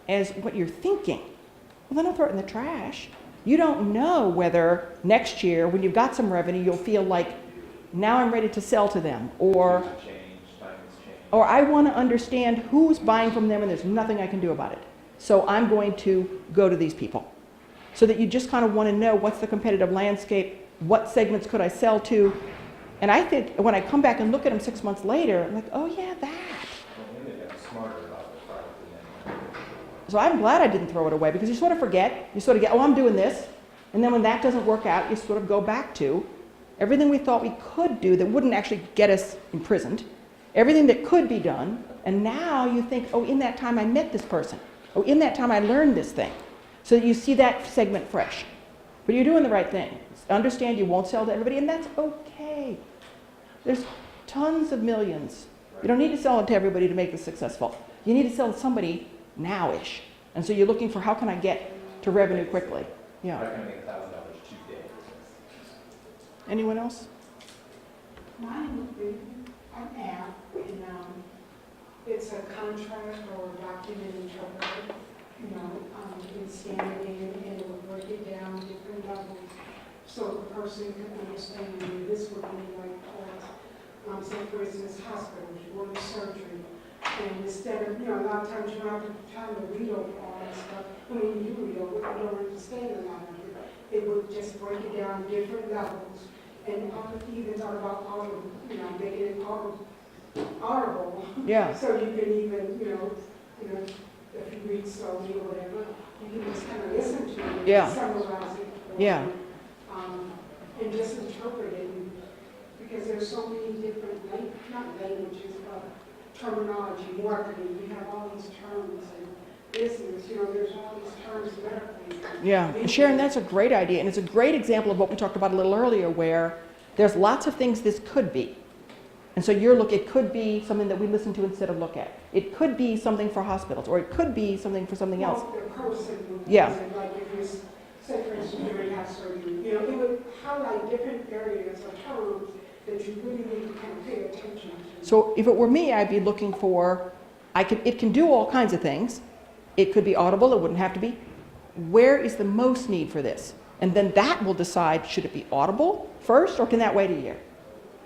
as what you're thinking, well, then don't throw it in the trash. You don't know whether next year, when you've got some revenue, you'll feel like, now I'm ready to sell to them, or I want to understand who's buying from them and there's nothing I can do about it. So I'm going to go to these people. So that you just kind of want to know what's the competitive landscape, what segments could I sell to. And I think when I come back and look at them 6 months later, I'm like, oh yeah, that. So I'm glad I didn't throw it away, because you sort of forget, you sort of get, oh, I'm doing this. And then when that doesn't work out, you sort of go back to everything we thought we could do that wouldn't actually get us imprisoned, everything that could be done, and now you think, oh, in that time I met this person. Oh, in that time I learned this thing. So that you see that segment fresh. But you're doing the right thing. Understand you won't sell to everybody, and that's okay. There's tons of millions. You don't need to sell it to everybody to make this successful. You need to sell to somebody now-ish. And so you're looking for how can I get to revenue quickly. I'm Yeah. not gonna make $1,000 today. Anyone else? Mine would be an app, and it's a contract or document interpreter. You can scan it in and it will break it down different levels, so the person can understand. And this would be like, say for instance, hospitals, you go to surgery, and instead of, a lot of times you don't have time to read over all that stuff. When you do read over it, you don't understand a lot of it. It would just break it down different levels. And even talk about audible, making it audible. Yeah. So you can even, if you read slowly or whatever, you can just kind of listen to it, Yeah. summarize it, Yeah. And just interpret it. Because there's so many different, not languages, but terminology, marketing. We have all these terms and business. There's all these terms and everything. Yeah, and Sharon, that's a great idea, and it's a great example of what we talked about a little earlier, where there's lots of things this could be. And so it could be something that we listen to instead of look at. It could be something for hospitals, or it could be something for something else. Well, the person would Yeah. use it, like if you say for instance, you're in surgery, it would highlight different areas or terms that you really need to kind of pay attention to. So if it were me, I'd be looking for, it can do all kinds of things. It could be audible, it wouldn't have to be. Where is the most need for this? And then that will decide, should it be audible first, or can that wait a year?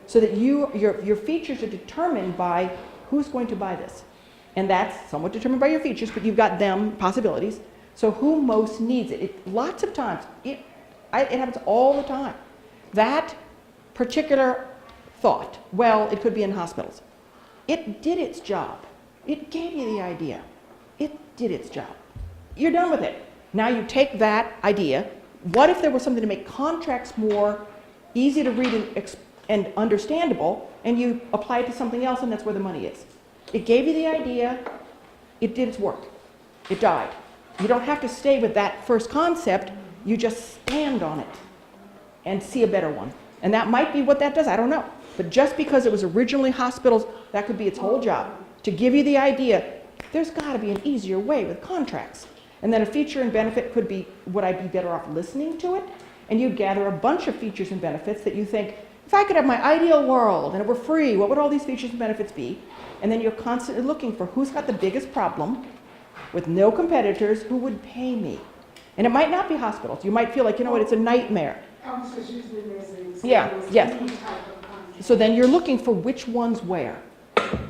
So that your features are determined by who's going to buy this. And that's somewhat determined by your features, but you've got them possibilities. So who most needs it? Lots of times, it happens all the time. That particular thought, well, it could be in hospitals. It did its job. It gave you the idea. It did its job. You're done with it. Now you take that idea. What if there was something to make contracts more easy to read and understandable, and you apply it to something else, and that's where the money is? It gave you the idea. It did its work. It died. You don't have to stay with that first concept. You just stand on it and see a better one. And that might be what that does. I don't know. But just because it was originally hospitals, that could be its whole job. To give you the idea, there's got to be an easier way with contracts. And then a feature and benefit could be, would I be better off listening to it? And you gather a bunch of features and benefits that you think, if I could have my ideal world and it were free, what would all these features and benefits be? And then you're constantly looking for who's got the biggest problem with no competitors, who would pay me? And it might not be hospitals. You might feel like, it's a nightmare. I was just using it as an example. Yeah, yeah. Any type of contract. So then you're looking for which ones where.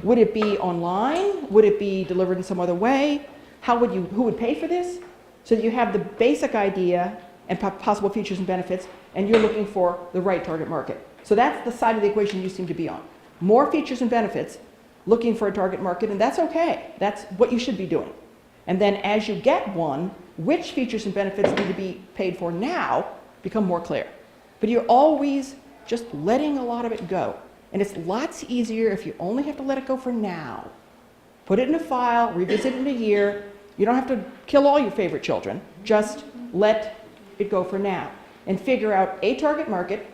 Would it be online? Would it be delivered in some other way? Who would pay for this? So that you have the basic idea and possible features and benefits, and you're looking for the right target market. So that's the side of the equation you seem to be on. More features and benefits, looking for a target market, and that's okay. That's what you should be doing. And then as you get one, which features and benefits need to be paid for now become more clear. But you're always just letting a lot of it go. And it's lots easier if you only have to let it go for now. Put it in a file, revisit it in a year. You don't have to kill all your favorite children. Just let it go for now. And figure out a target market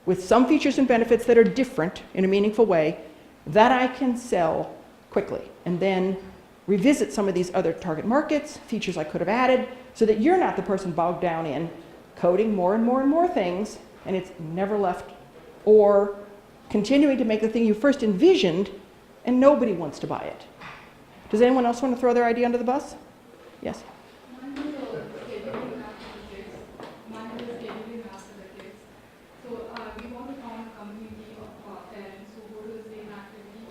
with some features and benefits that are different in a meaningful way that I can sell quickly. And then revisit some of these other target markets, features I could have added, so that you're not the person bogged down in coding more and more and more things, and it's never left, or continuing to make the thing you first envisioned, and nobody wants to buy it. Does anyone else want to throw their idea under the bus? Yes? Mine is scheduling activities. Mine is scheduling activities. So we want to form a community of parents who go to the same activity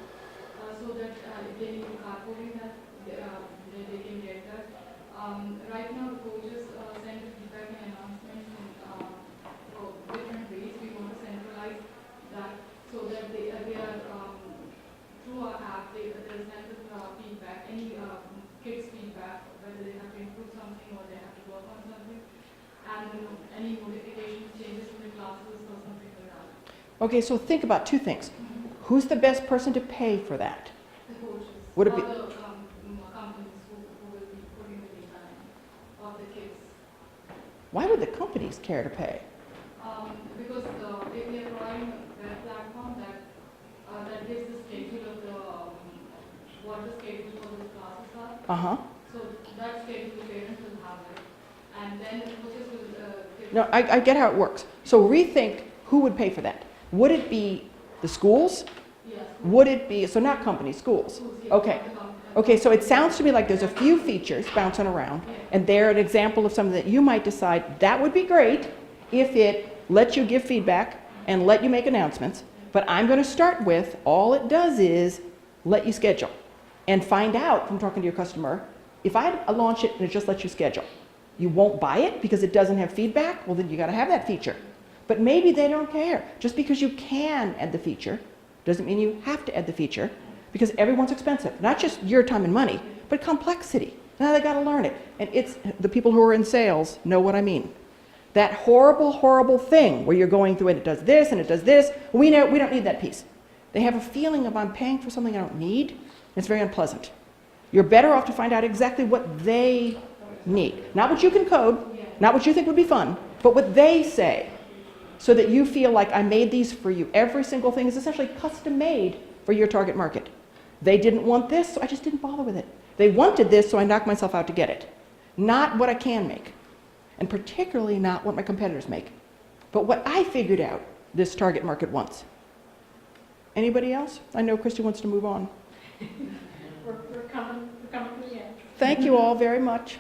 so that if they need to carpooling that, they can get that. Right now, the coaches send feedback and announcements in different ways. We want to centralize that so that they are through our app, they send feedback, any kids' feedback, whether they have to improve something or they have to work on something, and any modifications, changes to the classes or something like that. Okay, so think about two things. Who's the best person to pay for that? The coaches, Would it be- or the companies who will be putting Why would the companies care to pay? Because if we are providing a web platform that gives the schedule of what the schedule for the classes are. Uh-huh. So that schedule the parents will have it, and then coaches will give. No, I get how it works. So rethink who would pay for that. Would it be the schools? Yes. Would it be, so not companies, schools? Okay. Okay, so it sounds to me like there's a few features bouncing around, and they're an example of something that you might decide that would be great if it lets you give feedback and let you make announcements. But I'm going to start with, all it does is let you schedule and find out from talking to your customer, if I launch it and it just lets you schedule, you won't buy it because it doesn't have feedback, well then you got to have that feature. But maybe they don't care. Just because you can add the feature doesn't mean you have to add the feature, because everyone's expensive. Not just your time and money, but complexity. Now they got to learn it. And it's the people who are in sales know what I mean. That horrible, horrible thing where you're going through it, it does this and it does this. We know we don't need that piece. They have a feeling of I'm paying for something I don't need. It's very unpleasant. You're better off to find out exactly what they need. Not what you can code, not what you think would be fun, but what they say. So that you feel like I made these for you. Every single thing is essentially custom made for your target market. They didn't want this, so I just didn't bother with it. They wanted this, so I knocked myself out to get it. Not what I can make, and particularly not what my competitors make, but what I figured out this target market wants. Anybody else? I know Christy wants to move on. We're coming to the end. Thank you all very much.